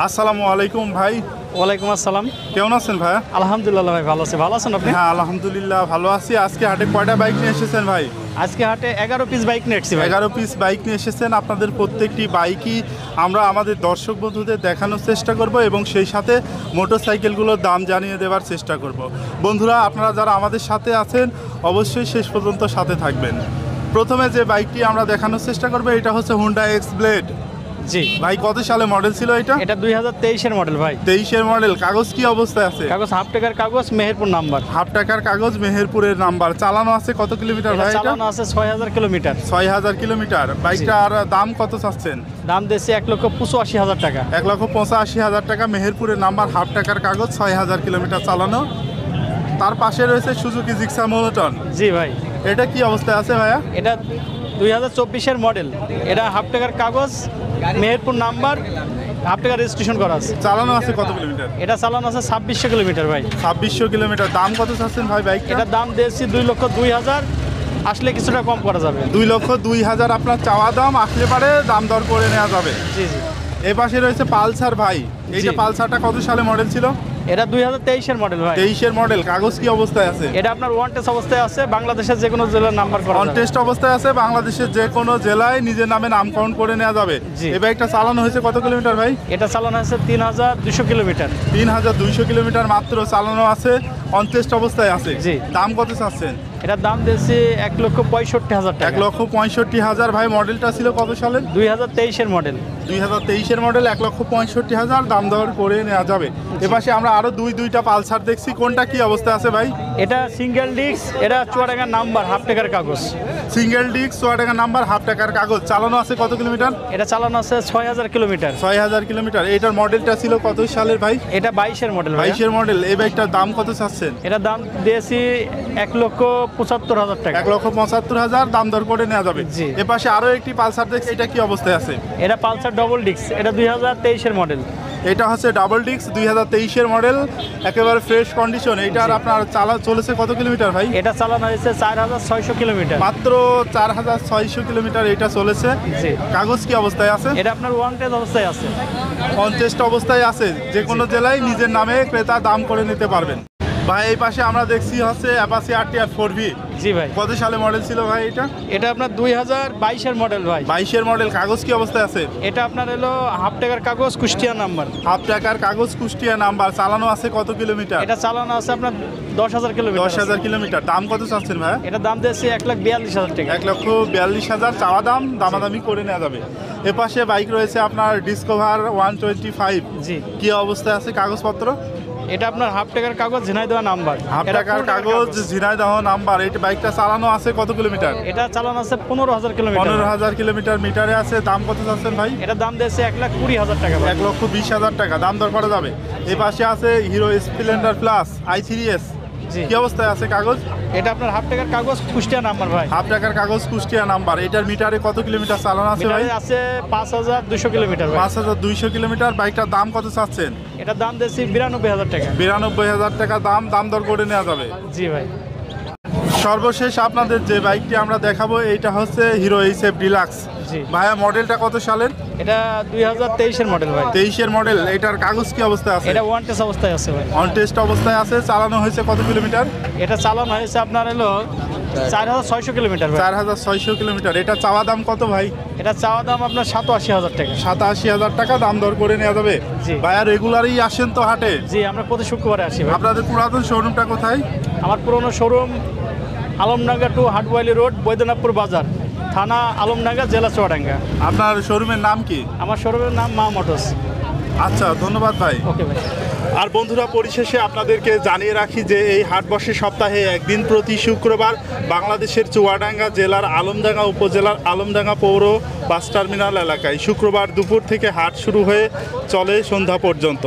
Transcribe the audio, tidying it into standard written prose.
আসসালামু আলাইকুম ভাই। ওয়ালাইকুম আসসালাম। কেমন আছেন ভাই? আলহামদুলিল্লাহ ভাই, ভালো আছি। ভালো আছেন আপনি? হ্যাঁ আলহামদুলিল্লাহ ভালো আছি। আজকে হাটে কয়টা বাইক নিয়ে এসেছেন ভাই? আজকে হাটে 11 পিস বাইক নিয়ে এসেছি ভাই। 11 পিস বাইক নিয়ে এসেছেন। আপনাদের প্রত্যেকটি বাইকই আমরা আমাদের দর্শক বন্ধুদের দেখানোর চেষ্টা করব এবং সেই সাথে মোটরসাইকেলগুলোর দাম জানিয়ে দেওয়ার চেষ্টা করব। বন্ধুরা, আপনারা যারা আমাদের সাথে আছেন অবশ্যই শেষ পর্যন্ত সাথে থাকবেন। প্রথমে যে বাইকটি আমরা দেখানোর চেষ্টা করব এটা হচ্ছে হুন্ডা এক্স ব্লেড। জি ভাই, কত সালে মডেল ছিল এটা? এটা 2023 এর মডেল ভাই। 23 এর মডেল। কাগজ কি অবস্থায় আছে? কাগজ হাফ টাকার কাগজ, মেহেরপুর নাম্বার। হাফ টাকার কাগজ, মেহেরপুরের নাম্বার। চালানো আছে কত কিলোমিটার ভাই? এটা চালানো আছে 6000 কিলোমিটার। 6000 কিলোমিটার। বাইকটার দাম কত চাচ্ছেন? দাম দিয়েছে 1,85,000 টাকা। 1,85,000 টাকা। মেহেরপুরের নাম্বার, হাফ টাকার কাগজ, 6000 কিলোমিটার চালানো। তার পাশে রয়েছে সুজুকি জিক্সার মোনোটন। জি ভাই। এটা কি অবস্থায় আছে ভাইয়া? এটা 2024 এর মডেল। এটা হাফ টাকার কাগজ, মেহেরপুর নাম্বার, হাফ টাকার রেজিস্ট্রেশন করা আছে। চালানো আছে কত কিলোমিটার? এটা চালানো আছে 2600 কিলোমিটার ভাই। 2600 কিলোমিটার। দাম কত চাচ্ছেন ভাই বাইকটা? এটার দাম দিয়েছি 2,02,000। আসলে কিছুটা কম করা যাবে। 2,02,000 আপনার চাওয়া দাম। আসলে পারে দাম দর করে নেওয়া যাবে। জি জি। এ পাশে রয়েছে পালসার ভাই। এই যে জি। পালসারটা কত সালে মডেল ছিল? এটা 2023 এর মডেল ভাই। 23 এর মডেল। কাগজ কি অবস্থায় আছে? এটা আপনার ওয়ান টেস্ট অবস্থায় আছে, বাংলাদেশের যে কোনো জেলার নাম্বার করা অন যাবে। টেস্ট অবস্থায় আছে, বাংলাদেশের যে কোনো জেলায় নিজের নামে নামকরণ করে নেওয়া যাবে। জি। এই বাইকটা চালানো হয়েছে কত কিলোমিটার ভাই? এটা চালানো আছে 3200 কিলোমিটার। 3200 কিলোমিটার মাত্র চালানো আছে, অন টেস্ট অবস্থায় আছে। জি। দাম কত চাচ্ছেন? এটার দাম দিয়েছি 1,65,000 টাকা। 1,65,000। ভাই, মডেলটা ছিল কত সালের? 2023 এর মডেল। 2023 এর মডেল। 1,65,000 দাম দর করে নেওয়া যাবে। এপাশে আমরা আরো দুইটা পালসার দেখছি। কোনটা কি অবস্থায় আছে ভাই? এটা সিঙ্গেল ডিস্ক, এটা চুয়াডাঙ্গার নাম্বার, হাফ টাকার কাগজ। সিঙ্গেল ডিস্ক, 100 টাকা নাম্বার, হাফ টাকার কাগজ। চালানো আছে কত কিলোমিটার? এটা চালানো আছে 6000 কিলোমিটার। 6000 কিলোমিটার। এটার মডেলটা ছিল কত সালের ভাই? এটা 22 এর মডেল ভাই। 22 এর মডেল। এই বাইকটার দাম কত চাচ্ছেন? এটার দাম দিয়েছি 1,75,000 টাকা। 1,75,000 দাম দর করে নেওয়া যাবে। জি। এপাশে আরো একটি পালসার দেখছি। এটা কি অবস্থায় আছে? এটা পালসার ডবল ডিস্ক, এটা 2023 এর মডেল। এটা হচ্ছে ডাবল ডিস্ক, 2023 এর মডেল, একেবারে ফ্রেশ কন্ডিশন। এইটার আপনার চলেছে কত কিলোমিটার ভাই? এটা চালানো হয়েছে 4600 কিলোমিটার। মাত্র 4600 কিলোমিটার এটা চলেছে। জি। কাগজ কি অবস্থায় আছে? এটা আপনার ওয়ান টেস্ট অবস্থায় আছে। অন টেস্ট অবস্থায় আছে। যে কোনো জেলায় নিজের নামে ক্রেতা দাম করে নিতে পারবেন। ভাই, এই পাশে আমরা দেখছি হচ্ছে অ্যাপাচি RTR 4V। জি ভাই। কত সালে মডেল ছিল ভাই এটা? এটা আপনার 2022 এর মডেল ভাই। 22 এর মডেল। কাগজ কি অবস্থায় আছে? এটা আপনার হলো হাফ টাকার কাগজ, কুষ্টিয়া নাম্বার। হাফ টাকার কাগজ, কুষ্টিয়া নাম্বার। চালানো আছে কত কিলোমিটার? এটা চালানো আছে আপনার 10,000 কিলোমিটার। 10,000 কিলোমিটার। দাম কত চাচ্ছেন ভাই? এটা দাম দিয়েছে 1,42,000 টাকা। 1,42,000 চাওয়া দাম, দামাদামি করে নেওয়া যাবে। এপাশে বাইক রয়েছে আপনার ডিসকভার 125। জি। কি অবস্থায় আছে কাগজপত্র? এটা আপনার হাফ টাকার কাগজ, ঝিনাইদহ নাম্বার। হাফ এটা টাকার 15 কাগজ, ঝিনাইদহ নাম্বার। এই বাইকটা চালানো আছে কত কিলোমিটার? এটা চালানো আছে 15,000 কিলোমিটার। 15,000 কিলোমিটার মিটারে আছে। দাম কত চাচ্ছেন ভাই? এটা দাম দিয়েছে 1,20,000 টাকা ভাই। 1,20,000 টাকা। দাম দর করা যাবে। এই পাশে আছে হিরো স্প্লেন্ডার প্লাস i3s। জি। কি অবস্থায় আছে কাগজ? এটা আপনার হাফ টাকার কাগজ, কুষ্টিয়া নাম্বার ভাই। হাফ টাকার কাগজ, কুষ্টিয়া নাম্বার। এটার মিটারে কত কিলোমিটার চালানো আছে ভাই? মিটারে আছে 5,200 কিলোমিটার ভাই। 5,200 কিলোমিটার। বাইকটার দাম কত চাচ্ছেন? এটার দাম দিয়েছি 92,000 টাকা। 92,000 টাকা দাম। দাম দর করে নেওয়া যাবে। জি ভাই। সর্বশেষ আপনাদের যে বাইকটি আমরা দেখাবো এইটা হচ্ছে হিরো এইচএফ ডিলাক্স। জি। ভাইয়া, মডেলটা কত সালের? এটা 2023 এর মডেল ভাই। 23 এর মডেল। এটার কাগজ কি অবস্থায় আছে? এটা ওয়ান টেস্ট অবস্থায় আছে ভাই। অন টেস্ট অবস্থায় আছে। চালানো হয়েছে কত কিলোমিটার? এটা চালানো হয়েছে আপনার হলো 4,600 কিলোমিটার ভাই। 4,600 কিলোমিটার। এটা চাওয়া দাম কত ভাই? এটা চাওয়া দাম আপনার 87,000 টাকা। 87,000 টাকা দাম দর করে নেওয়া যাবে। জি। ভাইয়া, রেগুলারই আসেন তো হাটে? জি, আমরা প্রতি শুক্রবারে আসি ভাই। আপনাদের পুরাতন শোরুমটা কোথায়? আমার পুরনো showroom Alamdanga to Hatwali road, Baidyanathpur বাজার, থানা আলমডাঙ্গা, জেলা চুয়াডাঙ্গা। আপনার শোরুমের নাম কি? আমার শোরুমের নাম মা মোটরস। আচ্ছা, ধন্যবাদ ভাই। ওকে ভাই। আর বন্ধুরা, পরিশেষে আপনাদেরকে জানিয়ে রাখি যে এই হাট বসে সপ্তাহে একদিন প্রতি শুক্রবার বাংলাদেশের চুয়াডাঙ্গা জেলার আলমডাঙ্গা উপজেলার আলমডাঙ্গা পৌর বাস টার্মিনাল এলাকায়। শুক্রবার দুপুর থেকে হাট শুরু হয়ে চলে সন্ধ্যা পর্যন্ত।